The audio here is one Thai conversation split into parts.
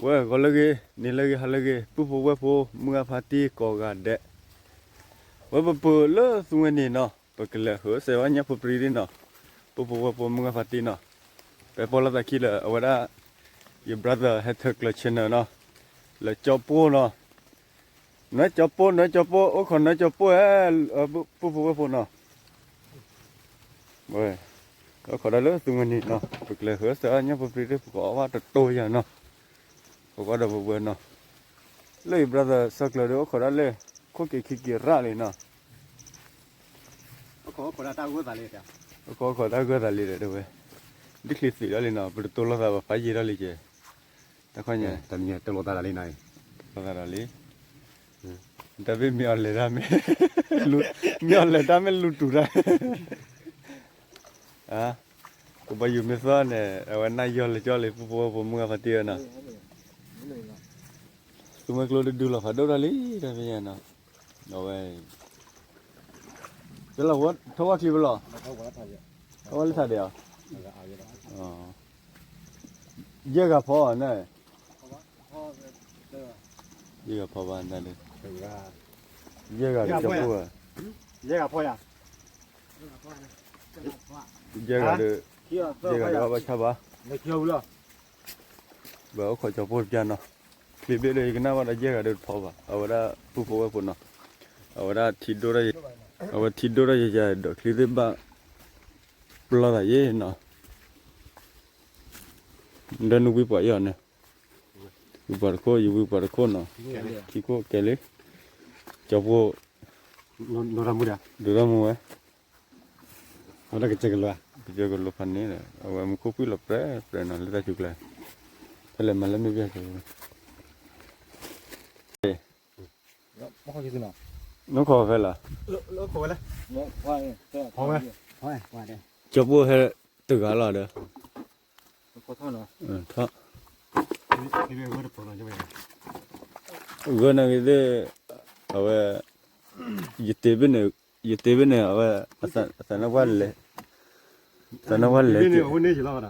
เว้ยก็เลยนี่เลยฮะเลยปุ๊บเว้ยปุ๊บมึงอาพาตีก่อกันเดะเว้ยปุ๊บเลอะสุวรรณนี่เนาะปุ๊บก็เลยเหรอเสียวันนี้ปุ๊บปรีดิเนาะปุ๊บเว้ยปุ๊บมึงอาพาตีเนาะไปพอละตะกี้เลยเอาไว้ละ your brother had her clutchเนาะเลยจับปูเนาะน้อยจับปูโอ้คนน้อยจับปูปุ๊บเว้ยปุ๊บเนาะเว้ยก็ขอได้เลยสุวรรณนี่เนาะปุ๊บเลยเหรอเสียวันนี้ปุ๊บปรีดิปุ๊บก็ว่าจะโตอย่างเนาะปุ๊บก็ได้ปุ๊บเว้ยเนาะเลย brother สักเลยเดี๋ยวขอได้เลยคุกขี้ร่าเลยเนาะขอตากูตาเลยจ้ะก็ขอได้ก็ได้เลยเดี๋ยวเว้ยดิคลิสิได้เลยเนาะปุ๊บตัวละแบบไฟจีได้เลยเจ้แต่คนเนี่ย แต่เนี่ยตัวตาเลยนาย ตัวละเลยแต่ไม่มีอะไรได้ไหมลุมีอะไรได้ไหมลุตุระอ่ะกูไปอยู่ไม่ซ้อนเนี่ยวันนั้นย้อนเลยจ้าเลยปุ๊บผมมึงเอาไปเตี้ยนะตัวมันกลัวดูหรอฟ้าดูอะไรได้ไหมเนาะเอาไว้เดี๋ยวเราวัดทว่าคลิปหรอทว่าลิซ่าเดียวอ๋อเยอะกับพ่อเนี่ยเยอะกับพ่อบ้านนั่นเลยเยอะกับเจ้าปู่เยอะกับพ่อ呀เยอะกับว่าชาวบ้าน ไม่เกี่ยวเลยเบลขอจะพูดกันเนาะคลิปเลยกันนะว่าเยอะกับเด็กพ่อบ้าเอาว่าผู้พ่อว่าปุ่นเนาะเอาว่าทิดโดได้เอาว่าทิดโดได้ยังไงดอกคลิปบ้าปลาได้ยังเนาะเดินวิปไปยังเนี่ยวิปไปก็อยู่วิปไปก็เนาะที่ก็แกเลยจะพูดโนรามุดะดูรามัวเอาได้ก็เจอกันเลยเจอกันลูกพันนี้เลยเอาว่ามันคุยหลับเปร่นั่นเลยได้จุกเลยแต่เลยมันเลยไม่เบี้ยเลยไม่ค่อยกินหรอกน้องขอเวลาขอไปเลยพอไหมพอไหมได้จะพูดให้ตึกอะไรเด้อขอโทษเนาะท่านี่เป็นเรื่องปกติใช่ไหมก็นั่งอยู่ที่เอาไว้ยึดเตบินเอาไว้อาศัยนักวันเลยนี่วันนี้จีละวะ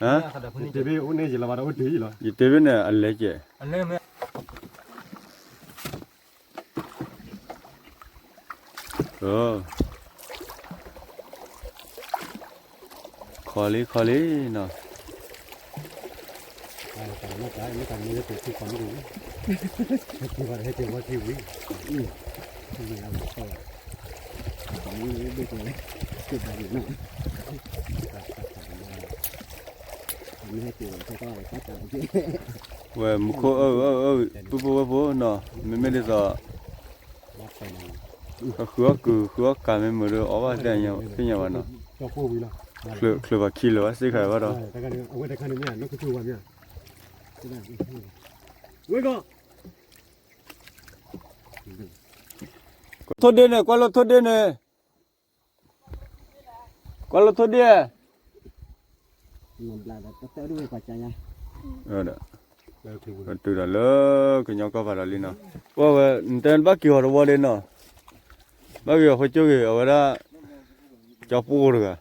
ฮะเดี๋ยววันนี้จีละวะวันนี้จีละยึดเตบินอะไรเจ้อันนี้ไหมโอ้ขอลีเนาะไม่ตายไม่ตายไม่ถูกที่ความรู้ให้เจอว่าที่วิ่งนี่เราก็ตอนนี้ดูตัวเล็กจุดอะไรอยู่นะไม่ให้เจอเขาก็ตัดใจจริงเว้ยมุขปุ๊บเนาะไม่ได้จะคือการไม่มือเอาว่าแต่ยังเป็นยังไงเนาะก็พูดวิละคือว่าคิดเลยว่าสิใครว่าเราแต่กันเอาไว้แต่กันเนี่ยนั่นคือชื่อว่าเนี่ยเว้ยก็โทษเดียเนี่ยกว่าเราโทษเดียเนี่ยกว่าเราโทษเดียมันบลาแต่แต่ด้วยปัจจัยไงเด้อตัวละเลยก็ยังก็ว่าละลิเนาะว่าเต้นบักกี่หัวว่าเลยเนาะบักกี่หัวจุกเอาไว้ละจับปูเลยกัน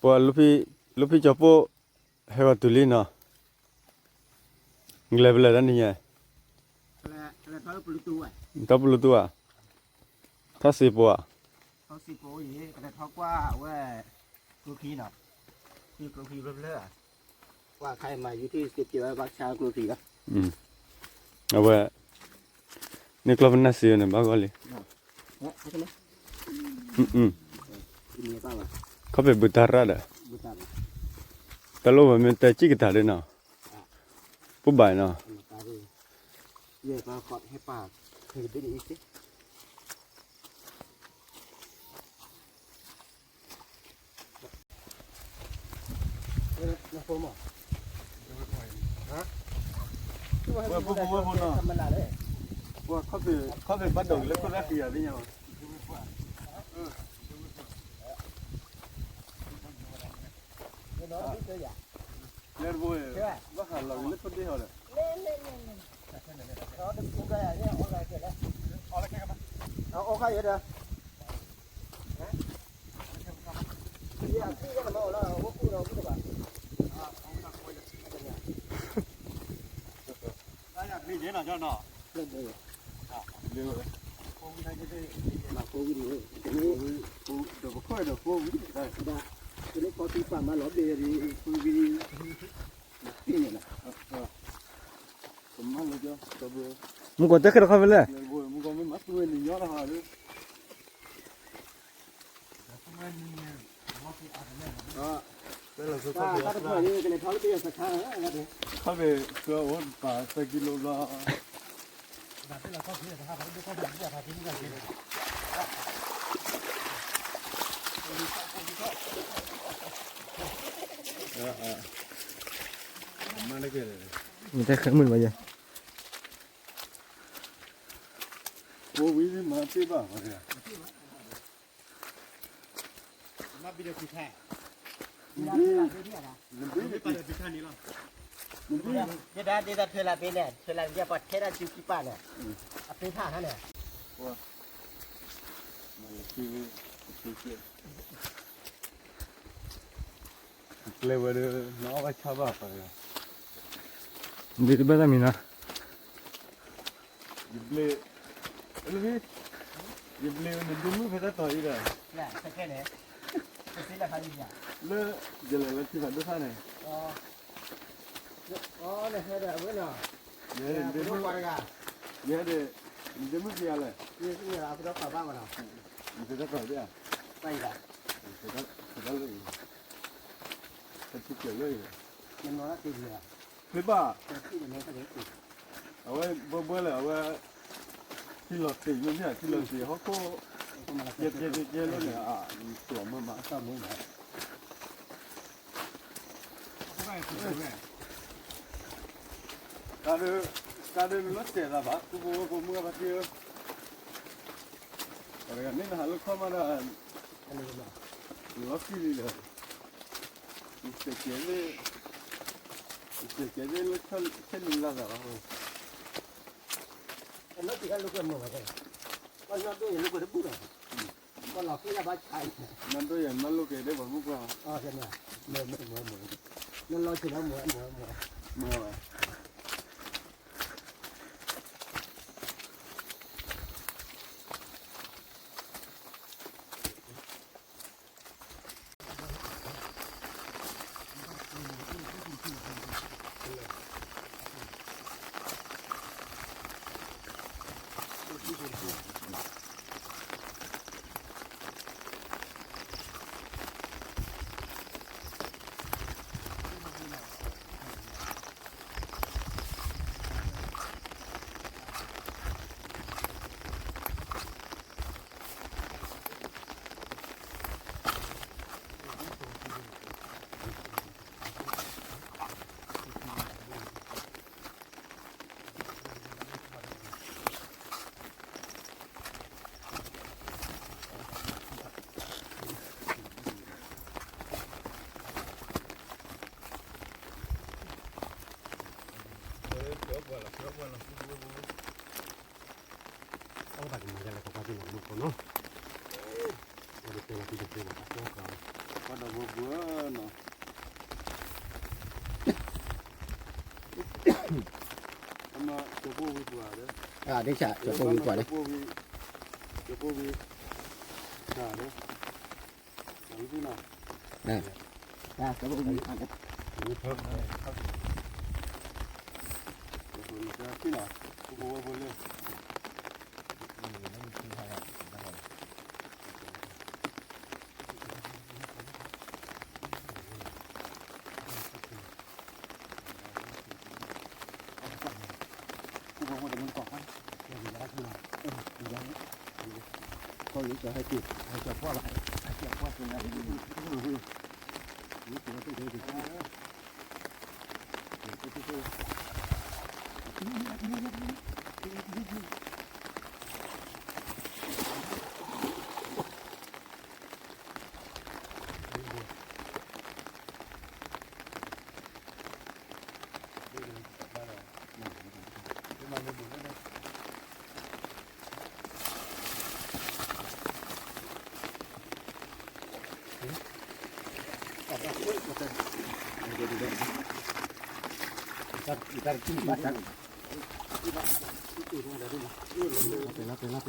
พอลูกพี่จับปูให้ว่าตุลีเนาะเงยไปเลยนั่นนี่ไงทับลูตัวทัศน์ปัวเขาสิโป้ยแต่เขาว่าว่ากูพีเนาะนี่กูพีเรื่อยๆว่าใครมาอยู่ที่สิบเจ็ดบักชากูพีละเอาไว้นี่กลับมาเสียเนี่ยบ้าก็เลยเขาเป็นบุตรราดแต่เราไม่เป็นแต่จิกตาเลยเนาะผู้บ่ายเนาะเยอะก็ขอให้ปากถือได้ดีสินะผมอ่ะฮะว่าผู้เนาะว่าเขาเป็นบัดดงเล็กก็รักอย่างนี้เนาะเล่นบุ้ยว่าหาหลังเล็กคนเดียวเลยเอาโอเคเด้อ นี่เนาะเจ้าเนาะเรื่องเลย เร็ว โค้งได้ก็ได้มาโค้งดีเลยนี่ปูเดี๋ยวค่อยเดี๋ยวโค้งได้ได้จะได้พอตีฝั่งมาหลอดเดียดีปูวีนี่เนี่ยนะ ผมมาเลยจ้ะตัวเบอร์ มึงกดเตะขึ้นเข้าไปเลย เลยเบอร์มึงก็ไม่มัดตัวนี่ย้อนหาเลยแต่เราสุด ถ้าถ้าตัวนี้ก็เลยเขาเตี้ยสักครั้งนะเดี๋ยว เข้าไปเสือวันป่าสักกิโลละ แต่ที่เราเข้าเตี้ยสักครั้งเขาไม่เข้าถึงเนี่ยพาที่นี่ก็เกิน มาเลยกัน มึงจะขึ้นมือไปยัง โอ้วิธีมาที่บ้านมาเนี่ย มาวิดีโอพิธี มันดีมันดี พิธีนี้หรอ มันดี Dia dah telah benar, telah dia buat kira cuci pana. Apa itu hal ni? มาเลยคือเลยว่าเดี๋ยวน้องก็ชอบแบบนี้ ดีที่บ้านมีนะ ยิบเลยยิบเลยมันดูมือเพื่อต่ออีกอ่ะ Nah, sekian ni. Sila kali ni. เลิกจะเลยว่าที่ผ่านด้วยท่านเนี่ย Oh, ni ada apa ni? เนี่ยเดี๋ยว Dua warga. เนี่ยเดี๋ยวมึงกี่อะไร Ni apa dah apa mana? มึงจะต่อได้อ่ะ Baiklah. จะเลยจะชุดเกี่ยวเลย Yang mana dia? คือบ้า Tapi ni macam ni. เอาไว้เบื่อเลยเอาไว้ที่หลอดสีมันเนี่ยที่หลอดสีเขาก็เย็ดแล้วเนี่ยอ่ะสวมมาข้ามมือมาการเดินรถเสียละบ้ากูบอกว่ากูมึงมาเที่ยวอะไรกันนี่นะฮะลูกเข้ามาแล้วรถที่นี่เลยเสียเกียร์เลยรถเช่นนี้ละเหรอ Kalau tiga luka mana kan? Kalau tu yang luka tu pun. Kalau kita baca. นั่นตัวอย่างมันลูกเอ๋ได้บอกมุกว่า Oh, macam ni. Mau. Kalau kita mau. มัว เอาบัตรมาจะอะไรก็ที่หนูคนเนาะเราจะเป็นอะไรที่จะเป็นอะไรก็เขา ก็ดอกบัวเนาะทำมาจะพูดดีกว่าเด้อ Ah, dia cak. Cuba buat ni. จะพูดดีน่ะเด้อหลังที่น่ะ Ah, cuba buat. จะที่น่ะกูบอกว่าเลยกูบอกว่าเดี๋ยวมึงตอกให้ เขาอยู่จะให้ติดให้จะพ่ออะไรให้จะพ่อเป็นอะไรนี่ตัวตัวตัว Itar kini pasang. Lape.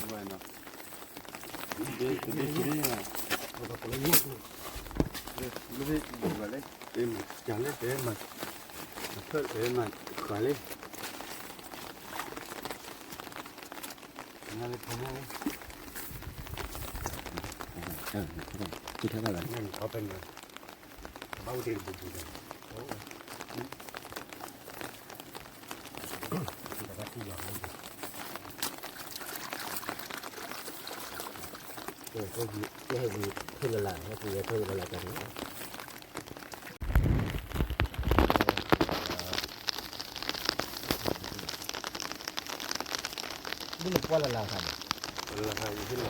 Bueno. Lebih boleh. Ini jangan deh mas. Betul mas. Kali. Nanti kamu. Kita apa? Ini apa ni? Bau dia bubu. Kita kasih ya. Cái gì thôi là làm nó thì thôi là cần Ini lupa lah lah kan. Kalau hari ini lah.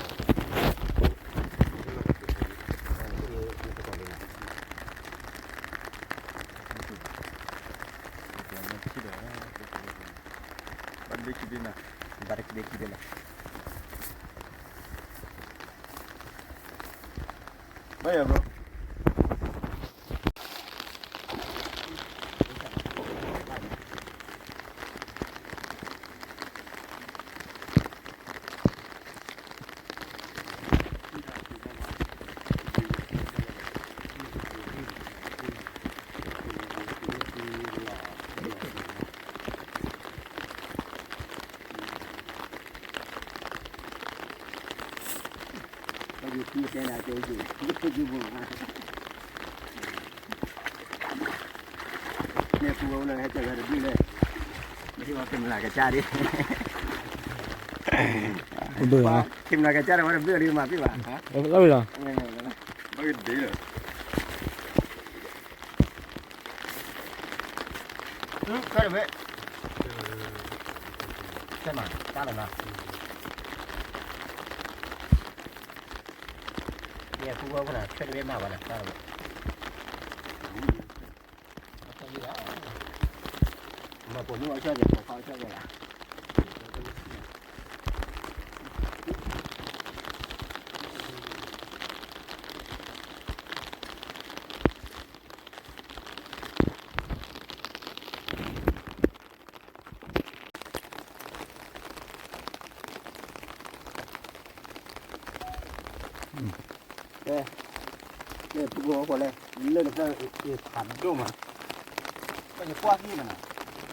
Balik kita nak. Barik dia kita lah. Baik bro. Ini saya nak cuci, itu juga. Ni pun orang yang cakap ada bila, mesti makan melaka cari. Udah ya. Kim melaka cari orang beli di rumah pipa. Lalu lah. Bagi dia. Kau ada? Sama, tak ada. Dia pun apa nak? Saya dia mana? Tak ada. Mà của nó chơi được, của họ chơi được à? Đây phụ gỗ của đây, lên được ra hẳn đâu mà. Bây giờ qua gì mà nè,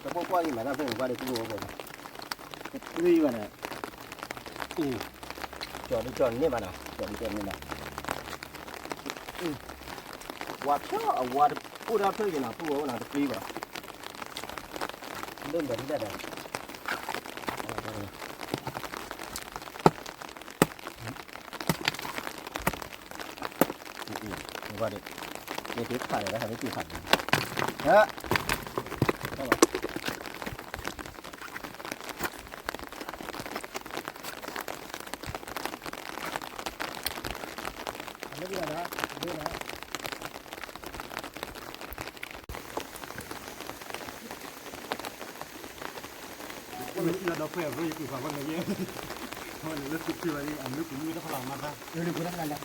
cái qua gì mà ra phải qua đây phụ gỗ của này. Cái gì mà nè, chọn như mà nè, chọn như này. Quạt cho, quạt phụ ra thôi gì nào, phụ gỗ nào được đi vào. Lên đến đây này. Qua đi, để tiếp phải là phải tiếp phải. Đó. Đó rồi. Nó đi đó, đi đó. Mình là đâu phải với cái phần này nhé. Thôi nó cứ chơi đi, ăn nước cũng như nó phải làm mà ra. Đưa đi của nó là.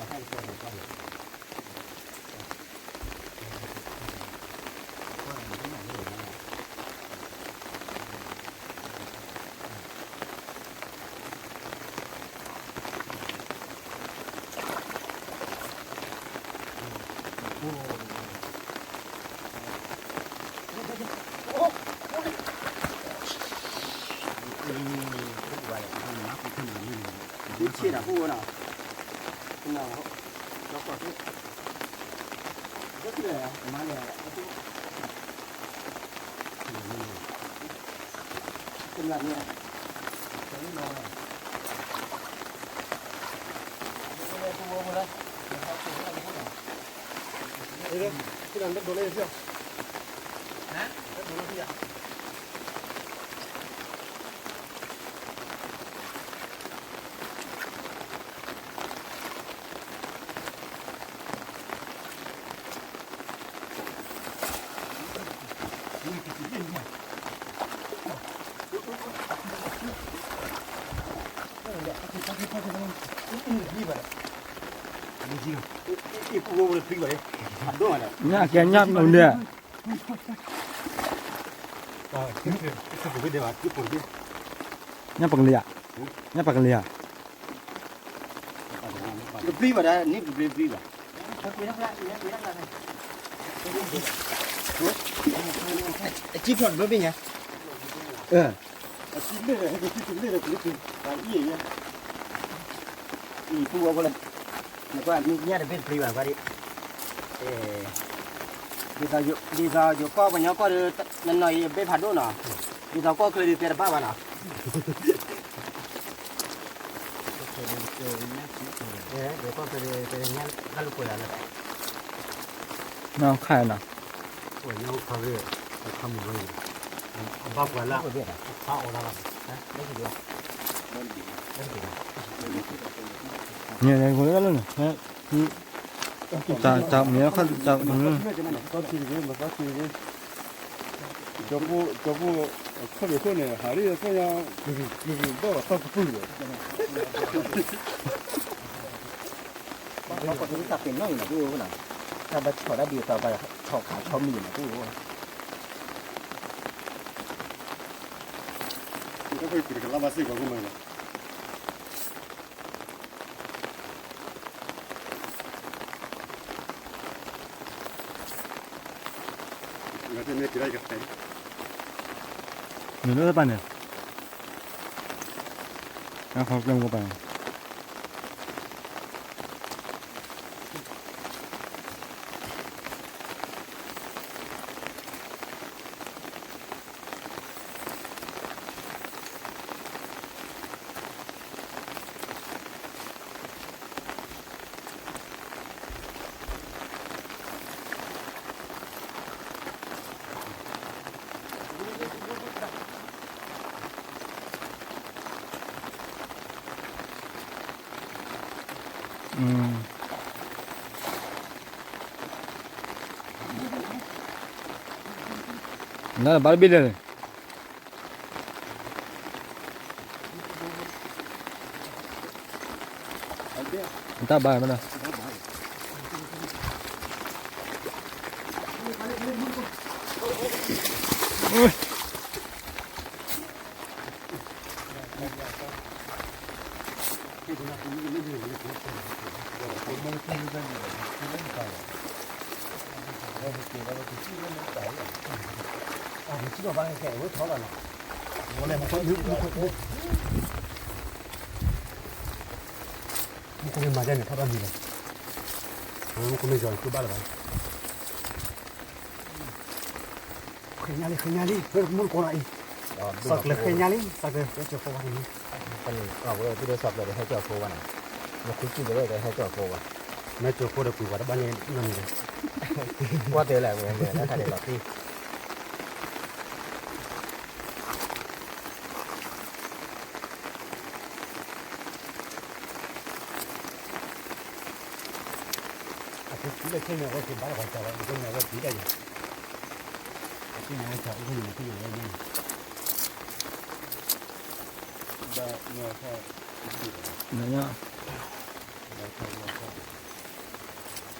Hãy subscribe cho kênh Ghiền Mì Gõ để không bỏ lỡ những video hấp dẫn. Nào nó có cái rất là mà là cái là như cái nó cái đằng đất đổ lên chưa? Hả? Đất đổ lên chưa? ดูสิอีปูเลยพริกเลยทำด้วยนะ nhá kén nhá đồng địa คือผมไม่ได้ว่าคือผมที่ nhá bằng lìa nhá bằng lìa พริกมาได้นี่พริกอ่ะจิ๊บหน่อยไม่เป็นไงจิ๊บเลยให้จิ๊บเลยเลยคืออีอย่างเงี้ยอีปูเอาไปเลยแล้วก็นี่เนี่ยเป็นพริกแบบว่าดิđi giờ có bao nhiêu có lần này bé phạt đâu nè đi giờ cóเคยđi tiền ba bạn à để cóเคยđi nhá ăn lúc là nào khai nào Ủa nhau khá ghê, không một người. Bác quả lạ. Sao ổn lắm? Đấy thì được. nhiều này cũng rất luôn này chào chào nhớ khăn chào có gì mà có gì cho bu không được con này hải đi cái nhà mình bao là sao cũng được nó có cái tập tiền nó là cái nào ta đã cho đã điều tàu và cho cả cho mình là cái nó phải cái lá basi của mình người ta nói cái này nhiều nữa các bạn này đang học đồng các bạn nó là bao biết rồi người ta bài mà nào ôi chỉ có bao nhiêu kẻ với thó là nó này mà có nước cũng mà đây này thắp ăn gì này cũng bây giờ cứ bắt là khơi nhà đi muốn còn lại sạc là khơi nhà đi sạc rồi cho cô ăn đi cái này cái video sập rồiให้เจ้าโควันnó cứ chịu rồiให้เจ้าโควัน mấy chỗ cô được quỷ vào đó bao nhiêu năm rồi qua tới lại người nó thay để lọt đi chỉ là cái này có thể bán được chợ cái này có chỉ đây cái này chợ cái này cái này nha ba nhà thôi đấy nhá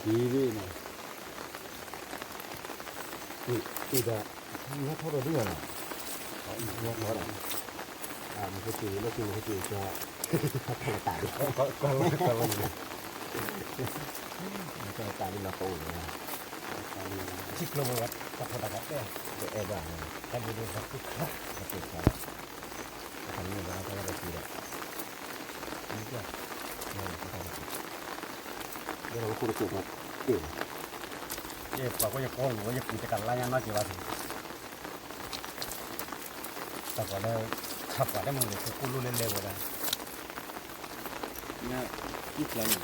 đi đi này đi ra nó thôi rồi đi rồi nó là một cái gì nó kêu cái gì cho thằng tải có cho ta đi là cổ rồi chích lông rồi tập thật là cái để em vào cái gì đó rất thích nó tuyệt vời thành như vậy nó có gì đấy đúng chưa đây là khu vực một kiểu ये पाको ये कौन वो ये पीछे कर ला या ना जीवा थी तब वाले छप वाले मुझे तो कुल्लू ले ले बोला ना किस लाइन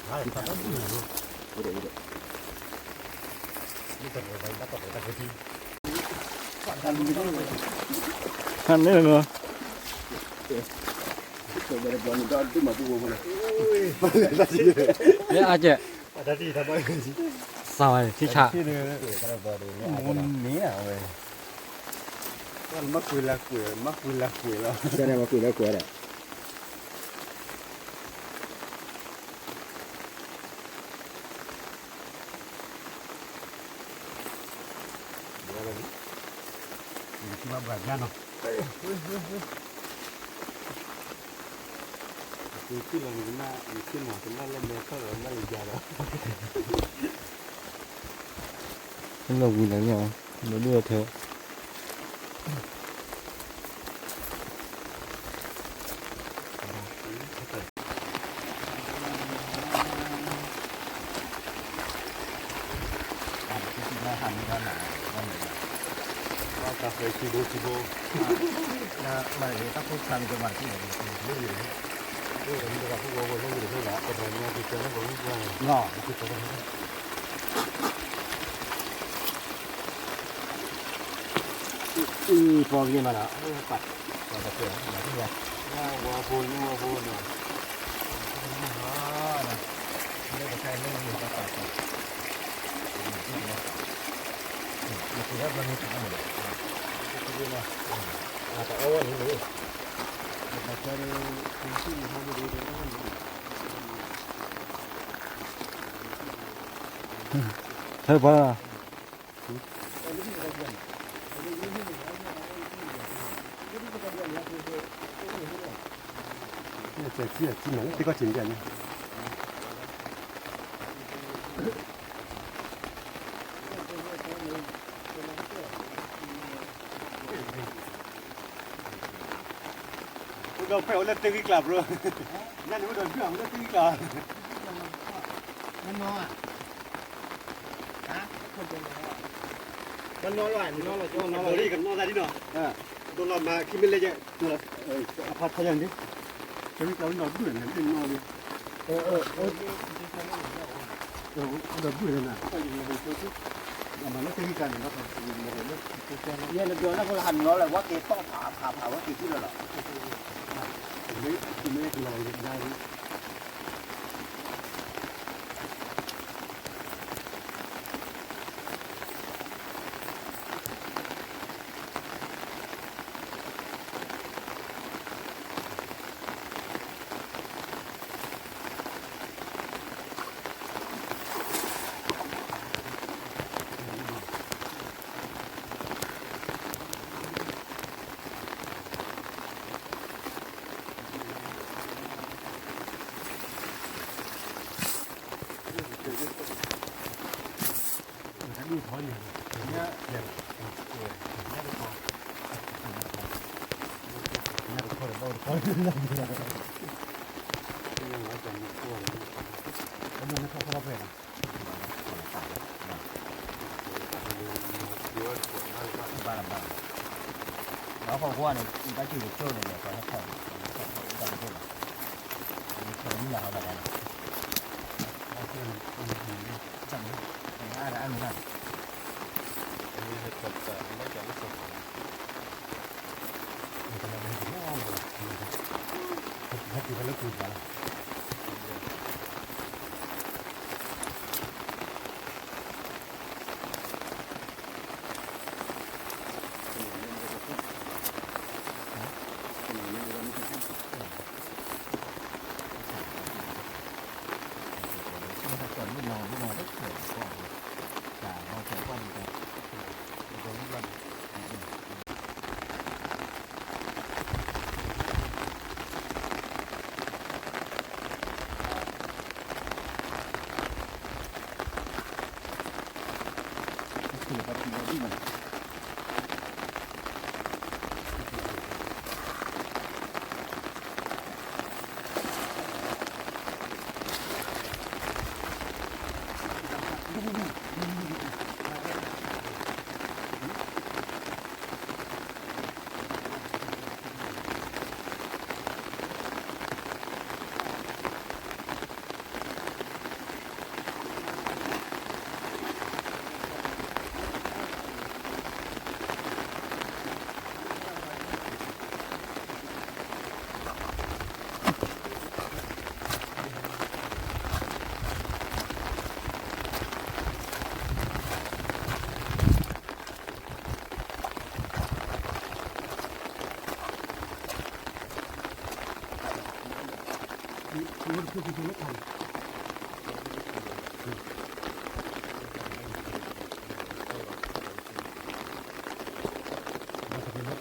हाँ ये पता नहीं है udah ये तो भाई ना तो पता किसी ăn đấy nữa rồi bây giờ bọn nó đi mà tu vô này đấy ai chứ ada đi thật đấy sao vậy thì chả cái này muốn mía à vậy con mắc quỷ là rồi cái này mà quỷ đấy แบบนี้เนาะ คือที่เราหน้าอยู่ที่หมอเป็นหน้าเล่นเมทัลหรือหน้าอีกอย่างแล้ว เป็นเราวิ่งแล้วเนี่ยเราเลือดเธอ มาทำกันหนาวันนี้ ว่ากาแฟชิโบชิโบ นะมาเลยต้องพูดคำจะมาที่ไหนไม่อยู่ ด้วยกันด้วยกับพวกเราต้องอยู่ด้วยละแต่ตอนนี้ที่เจอแล้วผมว่า งอ ที่เจอแล้ว ปองยี่มาละปัดปัดเสือมาที่ไหน ว่าโพนว่าโพน ไม่ใช่ไม่มีปัดปัดมันคือว่ามันมีทั้งหมดแต่เอาวันนี้เลยแต่เจอคนที่เขาไม่รู้เลยว่ามัน เธอป่ะ เนี่ยเสียที่ไหนที่ก็จิ๋มกันเนี่ย เราไปเอาเล่นตึ้งกลับเลยนั่นนี่ว่าโดนเพื่อนเล่นตึ้งกลับ มันนอนฮะมันนอนหวานนอนหลับนอนหลับ นี่กับนอนได้ดิเนาะโดนเรามาคิดไม่เลยจะตัวพัดพยัญชนะจะมีเรานอนเบื่อเนี่ยเป็นนอนเลย เราพูดเลยนะ มันไม่ใช่การนะครับยิงมาเลย เนี่ยเราเดินแล้วพอหันเราเลยว่าเกต้องผ่าว่าเกที่เราหรอ ไม่ได้ลอยได้ ดูท้อยเนี่ยเนี่ยเนี่ยแล้วพอว่าเนี่ยก็คือช่วงเนี่ยเขาให้เข้าตอนนี้มีคนนี่เราแบบนั้นจำได้แล้วอันนั้น มีเหตุผลแต่ไม่จะไม่สม ให้กินแล้วกินกัน ส่วนลูกน้องได้เกิดก่อนจากเราใช้ความเป็นคนลูกเราคือปฏิบัติที่มันมันคือคุณไม่ทันมันจะเป็นรถ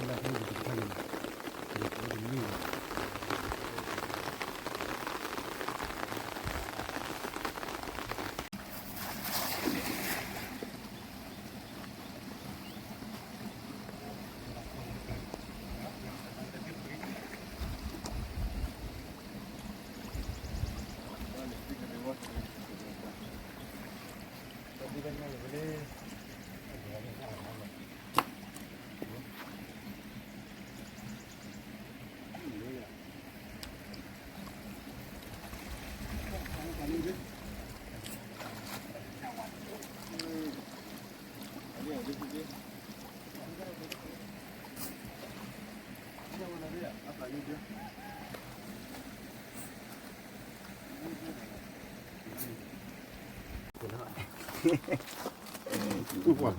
กูว่า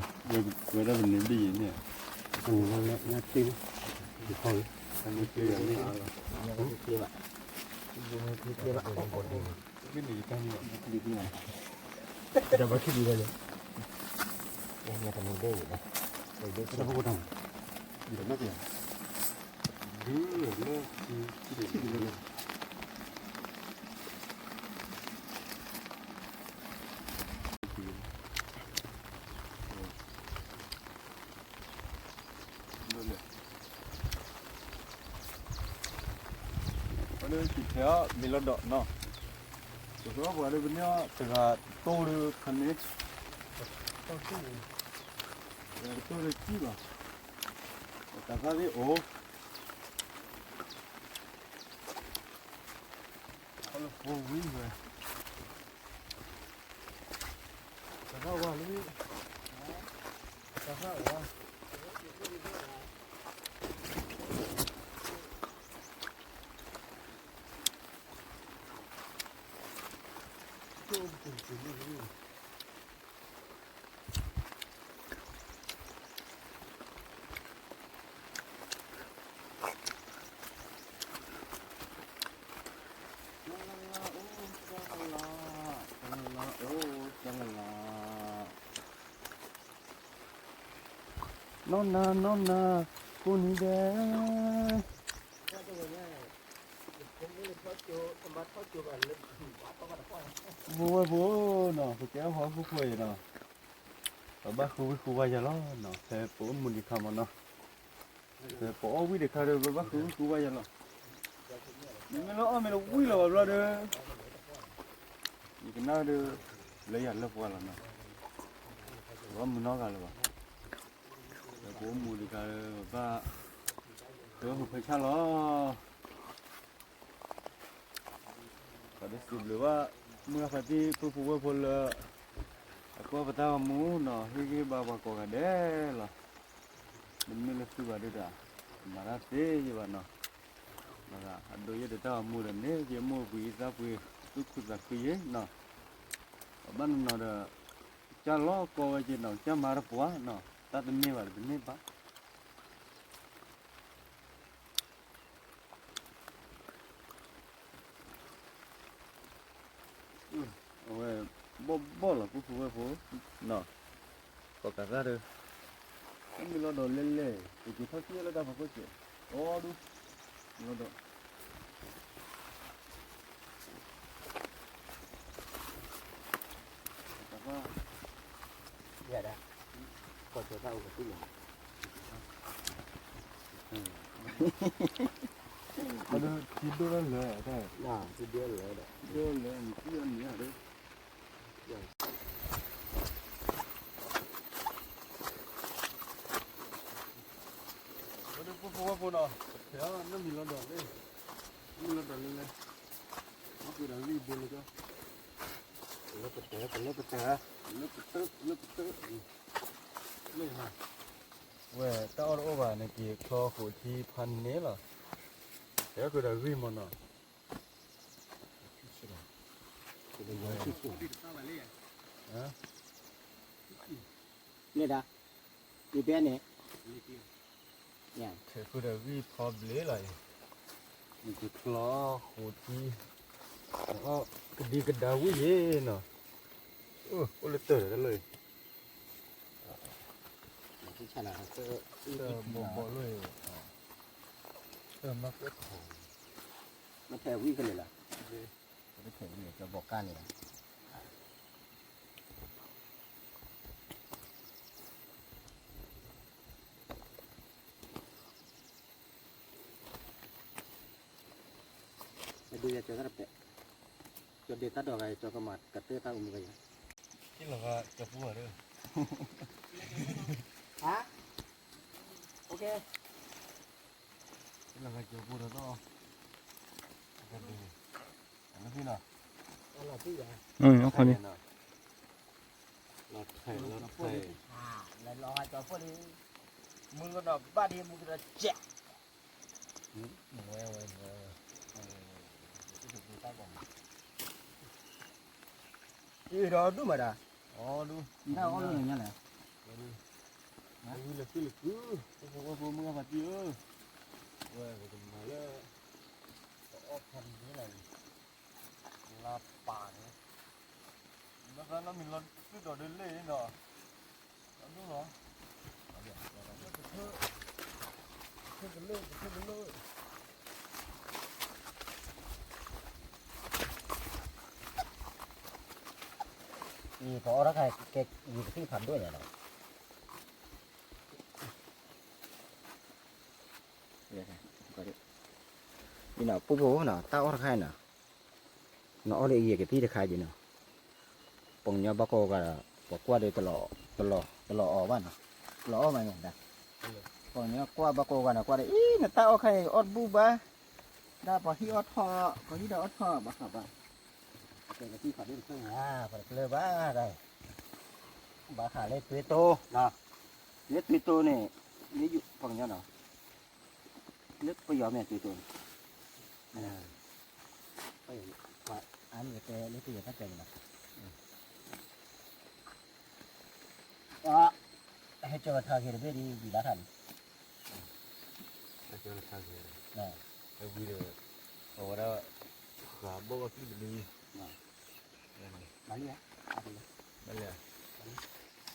เวลาเป็นนิดีเนี่ย อันนี้เราเนี่ยนัดติ้งอยู่คอย อันนี้คืออย่างนี้เอา เทียบอะเทียบอะโอ้โห ไม่หนีตั้งหรอก ดีดีหน่อย จะมาคิดดีเลย เนี่ยแต่มันเด้อยู่นะเด้ จะพูดทำเดี๋ยวไม่เปลี่ยน ดื้อเลิกคิดดีเลย เลยติดแถวมีรถดอกเนาะแต่ว่าวันนี้เป็นเนี่ยแต่ก็โตเลยคันนี้โตเลยกี่บ่แต่ก็ได้โอ้เขาเลยโฟวิ่งเลยแต่ก็ว่าเลยแต่ก็ว่า nonna kuni de vô nó phải kéo hóa phúc quỳ nó ở bác khu vay giờ nó thế bố muốn đi khám nó thế bố quý để khai được với bác khu vay giờ nó mình nó quý là bao giờ gì cái nào được lấy hạt lớp qua là nó có muốn nó cả rồi bố muốn đi khai và cứ phải cha nó và để xử lýว่าเมื่อพอดีผู้ผู้ว่าพลก็พอตาหมูเนาะที่กี่บาบก็กันเด้ล่ะมันไม่รู้สึกว่าเด้อมาราเซ่ยี่ว่าเนาะแล้วก็อันโดยเด็ดตาหมูเด้เนี่ยหมูปีซาปีทุกทุกสักปีเนาะบ้านเนาะเด้อจะล้อก็ว่าจะเนาะจะมารับว่าเนาะตัดไม่ว่าเป็นไม่ปะบ่ล่ะผู้ว่าผู้เนาะก็กะซะเด้อมีรถโดนเล่ๆอีกเท่าที่แล้วก็พอก็โอ้ดูรถโดนแต่ว่า เนี่ยนะพอเจอเข้ากับที่หนึ่ง มาดูคิดดูแล้วเลยได้ น่าที่เดียวเลยเด้อ เดี๋ยวเลยมีที่อันนี้เด้อผู้ว่าผู้เนาะเดี๋ยวนั่นมีรถโดนเลยมีรถโดนเลยมันคือเรารีบบุญเลยก็ เลิกเตะเป็นเลิกเตะ เลิกเลยฮะเว้ยตาออโอว่าในกี่คลอหูที่พันนี้เหรอเดี๋ยวคือเรารีบมันเนาะ เป็นยังที่สุด ฮะ เนี่ยนะอีเปียเนี่ยเนี่ย เดี๋ยวคือเรารีบพอเบลเลยนี่คือคลอหูที่แล้วก็กระดีกระดาวิเย่เนาะโอ้เลยเต๋อกันเลย ที่ชนะก็ เต๋อบ่เลยเต๋อมักเล็กของ มันแทวิ่งกันเลยล่ะไม่ถึงเนี่ยจะบอกกันเนี่ยดูจะเจอกันเปะจนเด็กตัดดอกไอ้จอกระมัดกัดเตื้อตาอุ้มกัน ที่เราก็จะพูดเด้อ ฮะโอเค ที่เราก็จะพูดแล้วก็กันดูอันนั้นพี่เนาะ อะไรที่อย่าง เอาคนนี้ เราไทย แล้วรอให้จอพวกนี้มึงก็ดอกบ้านนี้มึงก็เจ๊ะอีรอดูมาด่า ดู ถ้าเอาเรื่องนี้แหละ นี่เลยคือผมว่าผมมึงเอาผัดเยอะเว้ยไปถึงมาแล้วออกพันนี้อะไรลาป่าเนี่ยแล้วก็เรามีรถคือต่อเดินเล่นเนาะรู้เหรอเดี๋ยวเพิ่มกันเลย อีพอรักใครแกอยู่ที่พันด้วยเนี่ยเนาะเดี๋ยวก็ดินี่เนาะปุ๊บเนาะตารักใครเนาะเนาะอะไรอีกที่จะขายอยู่เนาะปงเนาะบักโกก็บอกว่าเดี๋ยวตลอดออกบ้านเนาะตลอดออกมาเนี่ยนะปงเนาะกว่าบักโกกันเนาะกว่าได้อีเนาะตาใครอดบูบ้าได้พอที่อดทอพอที่ได้อดทอบักขับบ้าเป็นที่ขับด้วยเครื่องพอเลยบ้าได้บ้าขาเล็กตัวโตเนาะเล็กตัวโตเนี่ยนี่อยู่ปงเนาะเนาะเล็กไปยอมเนี่ยตัวโตไปว่าอันนี้แกเล็กตัวอย่างนั้นเป็นเนาะให้เจ้าทางเห็นได้ดีดีละทัน เจอทางเลย นะ แล้ววีเดียวบอกว่าขาบอกว่าที่ดี มาเนี่ยเอาไปเลย นั่นแหละ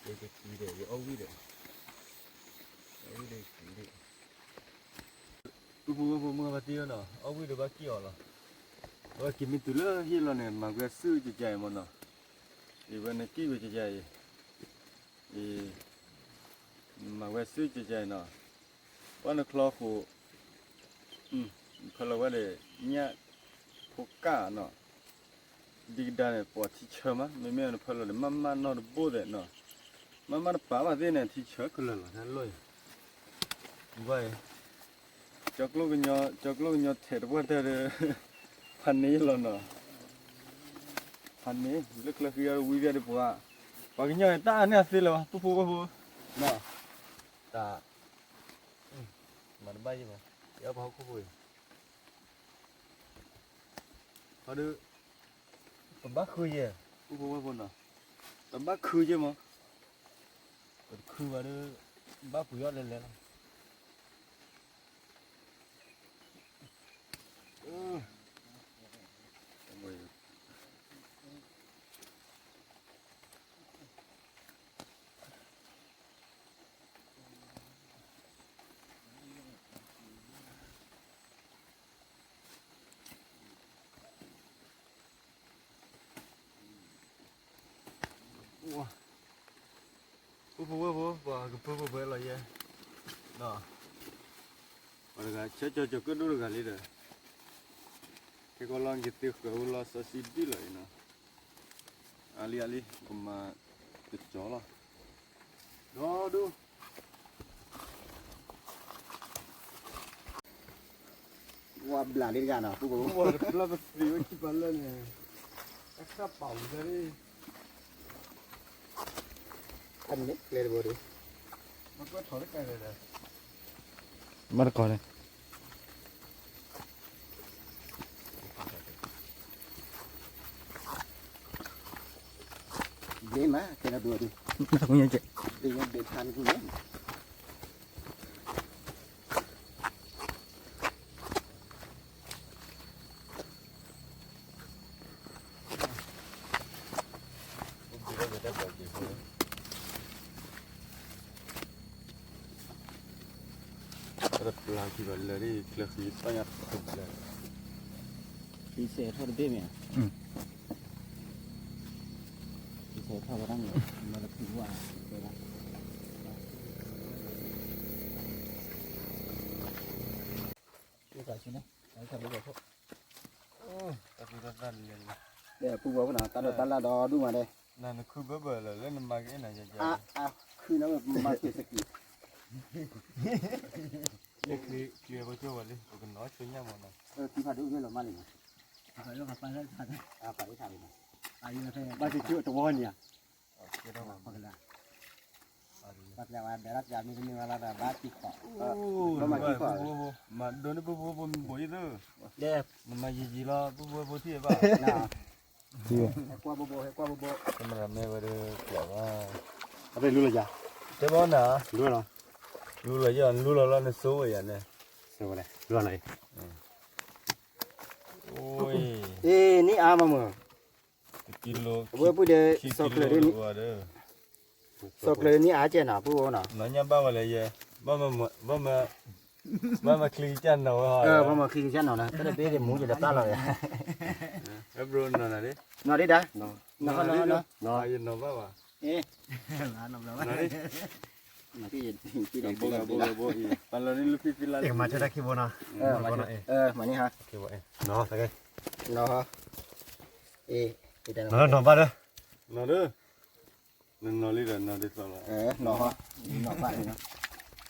เดี๋ยวจะขี่เดี๋ยวเอาวีเดียวขี่เดี๋ยวกูพูดมึงมาตีแล้วเนาะเอาวีเดียวบ้ากี่อ๋อเหรอว่ากินมิตุเลอร์ที่เราเนี่ยมาเกซื้อจะใจมันเนาะอีวันนี้กี่เวจะใจอีมาเกซื้อจะใจเนาะวันนี้คลอคูเขาเรียกว่าเลยเนี่ยพวกก้าเนาะดีด้านเนี่ยปวดที่เชื่อมั้ยไม่แม่นพอเลยมันนอนบูดเนาะมันป่าว่าที่เนี่ยที่เชื่อกันเลยนั่นเลยไว้จักลูกเนาะเถิดว่าแต่พันนี้แล้วเนาะพันนี้ลึกๆคือวิเดียดปัวปากเนาะตาเนี่ยสิแล้วปุ๊บเนาะตามันใบมั้ยเดี๋ยวพอกูพูดพอดูตบคือเย่ปุ๊บเนาะตบคือเย่มั้งคือว่าดูบ้าปุ๋ยอะไรๆ哇，不，不了耶，喏，我这个这个都是干哩的，这个浪给丢个乌拉啥西地了呢？阿里，我们就着了，喏都。ว่าบลาเล่นกันเนาะปุ๊บ 我那个水我去搬了呢，那宝在哩。 อันนี้เลยบ่ดิ มันก็ถอดได้เลย มาก่อนเลย เยี่ยมมากแค่ละตัวดิ มาทำยังไง เดี๋ยวเด็ดทานกูเนี่ย lagi baleri klasi banyak betul. ดีเซลเท่าเดิมเนี่ยดีเซลเท่ากันเนี่ยมันจะถือว่าเวลาดูก่อนสินะไอ้ทำดูก่อนพวก tapi dah lian. เดี๋ยวผู้บอกว่าตาลาดอดูมาเลย Nah, aku bebel lah, lain makin aja jadi. คือน้ำมาเสียสกิ Clear betul balik, bukan nói punya mana. ที่พาดูเยอะหรือมาเลยนะไปแล้วไปแล้วไปได้ทำเลยนะอายุเท่าไหร่บ้านที่ชื่อตัวเนี่ย Kira พอกันละ mana? บ้านแล้วเดี๋ยวรับยามีคนนึงอะไรแบบบ้านติดเกาะ Mà đôi nó bố boleh tu. เด็บ Nama jiji lah, bố thi apa? นะ ที่ qua bố bố qua bố bố ทำไมแม่ว่าเด้อเกี่ยวว่า ở đây luôn là gì เจ้าบ้านน่ะ luôn rồi รู้เลยยันรู้แล้วในโซ่ยันเนี่ย sao vậy luôn này โอ้ย ê ní à mà mờ กิโล bữa bữa đây คิด sọc กิโล เลย ว่าเด้อ sọcเลยní à trên nào bố bố nào น้องยังบ้าอะไรเย่บ้ามาคลีจันเนาะ mà mà khi cái nào nè cái này bé thì muốn gì đập ta rồi เอบรอนน่ะดิ nó đi đã nó nó nó น้อยยันเนาะบ้าวะ ê น้อย mà cái gì cái ดิ này โบกโบกโบกอีปันเรานี่ลูกพี่ฟิลา để mà cho ra khi bố nào mà ní hả khi bố nó phải cái nó hả ê cái này nó bắt đấy น้อยเด้อน้อยลีเด้อน้อยดิสละ nó hả nó phải nó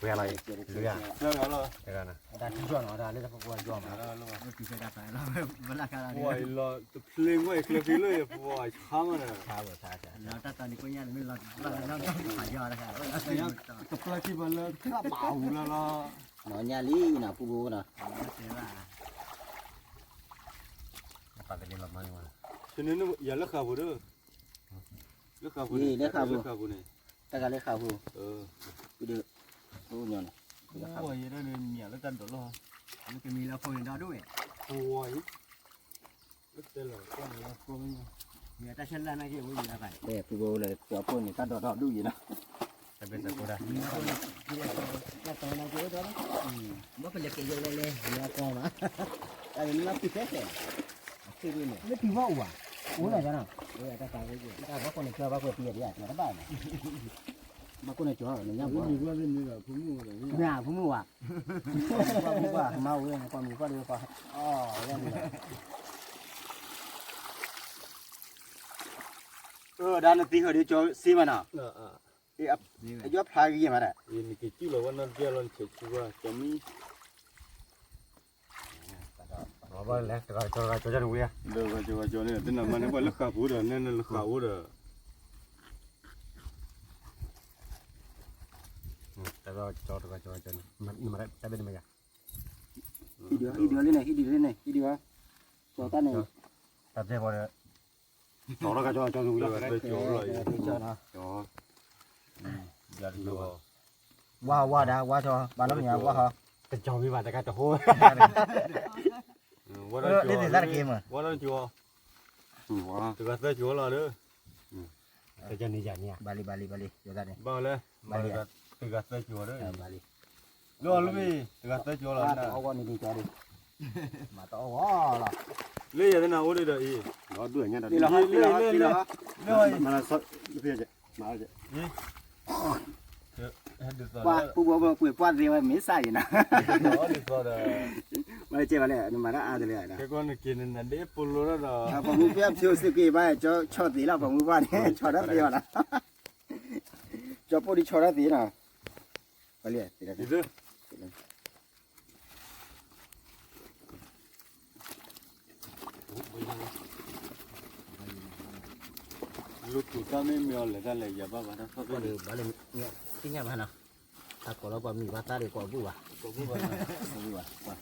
quay lại lưỡi à เจ้าเหรอ cái này nè đã chúng cho nó ra lên nó qua cho mà คือจะได้ไปแล้วเวลาการ โอ้ยเราเพลงไว้เคลียร์ฟิลเลยโอ้ยช้ำเลย ช้าเว้ยช้า แล้วถ้าตอนนี้ก็ยังไม่เราต้องขายยอดนะครับ กับปลาที่มันเลยถ้าเบาแล้วล่ะ nó nhà lý nào bố bố nào ปัดเป็นแบบมันมา ฉะนั้นอย่าเลิกข่าวเด้อเลิกข่าวนี่ ta cả lấy khảo hù เออ cứ được hù nhỏ này โอ้ยนั่นเนี่ยแล้วกันตัวละ มันจะมีแล้วคนดอด้วย โอ้ยเลิกเต้นเลยก็เนี่ยก็ไม่ มีแต่เช่นนั้นนะที่วิ่งอะไร để bố bố là cho cô người ta đọt đọt đu gì nào จะเป็นแต่กูได้แล้วตอนนั้นกูได้ว่าเป็นเล็กเยอะเลยเนี่ยก็มา tại vì nó bị chết rồi khi đi này ไม่ตีว่าอ่ะ uống này cho nào ôi ta cái gì ta có con này cho bác vừa tiền đi à nó bài này bác con này cho nó nhau quá มีว่าเล่นนี่แบบพุ่งมือเลย nhà phú mù à qua mau lên con mình qua đưa qua lên đang là tí hồi đi cho xi mà nào เออ đi ấp giúp hai cái gì mà đấy อีนี่กี่เราวันนั้นเจ้าเราเช็คว่าจะมี อ๋อว่าแล้วจะจะดูอ่ะ เดี๋ยวก็จะเนี่ยแต่นั่นมันว่าเลิกข่าวเด้อเนี่ยเลิกข่าวเด้อ แต่ก็จะมันจะเป็นยังไง đi đưa lên này đi đưa cho ta này ตัดเจ็บพอเลยต่อแล้วก็จะดูเลย ไปโจ้เลย cho nó โจ้อย่าดู qua đã qua cho bà nó nhà qua hả เป็นจอมีบาดแต่ก็จะโหด ว่าเราโจ้ว่าเราโจ้ ว้า ตัวก็จะโจ้เราเด้อ แต่จะนี่อย่างเนี้ย bali cho ta này บ้าเลยตัวก็จะโจ้เด้อ bali รอลูกพี่ตัวก็จะโจ้เรา qua นะ to qua này đi cho đi mà to quá là เลี้ยงนะโอ้เด้ออี เราด้วยเนี่ย đi là hết đi là hết เลี้ยง มันสดเพื่อจะมาจะ qua bố bố quỳ qua gì mà mấy sai vậy nè อ๋อดีก็ได้ mà chơi vào đây nhưng mà đã ăn được rồi nè แค่คนกินนั่นเด็กปุ่นแล้วนะ phòng ngủ phép siêu siêu kỳ bay cho tí là phòng ngủ qua đi cho đất đi nè cho bố đi cho đất tí nào vào liền tí là ดีเด้อลูกตัวไม่มีอะไรกันเลยอย่าบ้าบ้านะเขา qua được vào liền nhẹ cái nhà mà nào ta có nó còn mì ba ta để có bù à bù à qua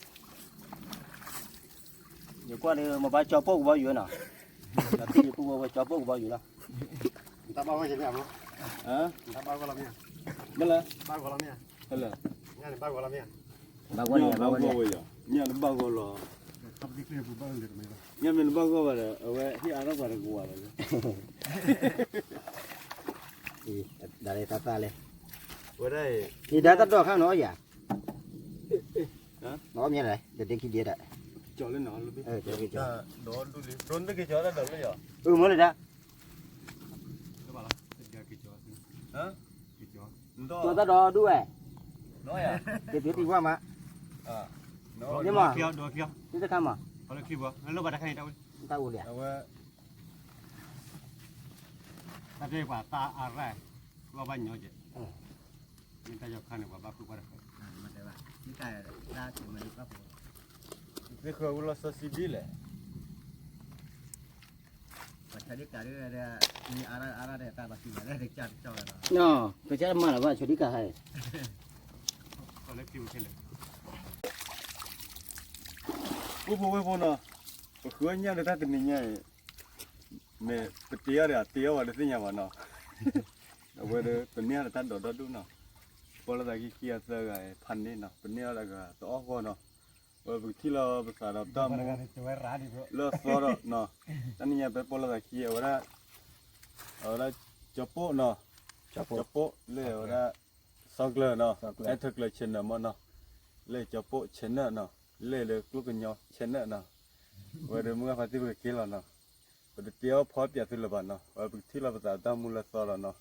giờ qua đây mà ba cho bố bao nhiêu nào là tí bố cho bố bao nhiêu nào ถ้าบ้าก็จะเนี่ยมั้ง ฮะ ถ้าบ้าก็เราเนี่ย ไม่ละ บ้าก็เราเนี่ย ไม่ละ เนี่ยบ้าก็เราเนี่ย ba qua này ba qua này เนี่ยบ้าก็รอ ทำที่คือผู้บ้าเลยทำไมล่ะ เนี่ยมันบ้าก็ว่าเอาไว้ที่อาราบาร์กูว่าเลย thì đã đây ta lên ว่าได้ thì đã tắt đỏ khác nó gì à hả nó như này để đến khi đi đấy จอดเลยหนอนลูกพี่ cho cái โดนดูดิโดนตะกี้จอดได้เด้อเลยเหรอ mới lên ra ก็บ้าละจะกี่จอ ฮะ กี่จอ cho ta đỏ đuôi น้อยอ่ะ cái phía thì qua mà อ่าน้อย nhưng mà เกี่ยวโดนเกี่ยว chúng ta tham à พอเราคิดว่างั้นเราบัตรใครได้ chúng ta uống liền เอาไว้ ถ้าเรียกว่าตาอะไรว่าบ้านเนาะเจ๊นี่ตาจะขันว่าบ้าคือบ้านมันได้ว่านี่แต่ได้ถึงมันก็พอ นี่คืออุลาสซิบิเลย ปัจจัยที่การเรื่องมีอะไรได้ตาบัตรอะไรได้จัดเจ้าอะไร nó cái chắc mà là vợ cho đi cả hai ก็เลยคิวเฉลี่ย ปุ๊บปุ๊บปุ๊บเนาะก็คือเนี่ยเดี๋ยวถ้าเป็นยังไง me petia dia tia wa de sinya wa no we de penia ta do do du no pola da ki kia sa ga phan ni no penia la ga to ko no we bu ti lo ba sa da da mo lo so ro no tani nya be pola da ki ora chopo no chopo le ora sogler no ai thực là chen no no le chopo chen no le lu ka nyo chen no we de mu ga fa ti be ki lo no but the deal pop ya thila ba no wa bi thila ba da mu la so la no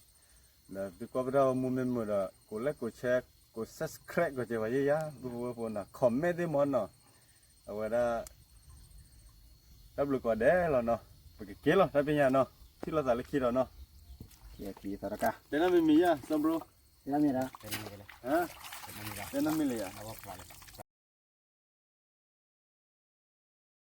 na bi ko ba mu me mu da ko le ko check ko subscribe ko je wa ya bu na comment de mo no wa da w ko de la no bi ke lo ta bi ya no thila da le ki lo no kia kia ta ka te na mi ya sam bro ila mira ha te na mi le ya Awak balik.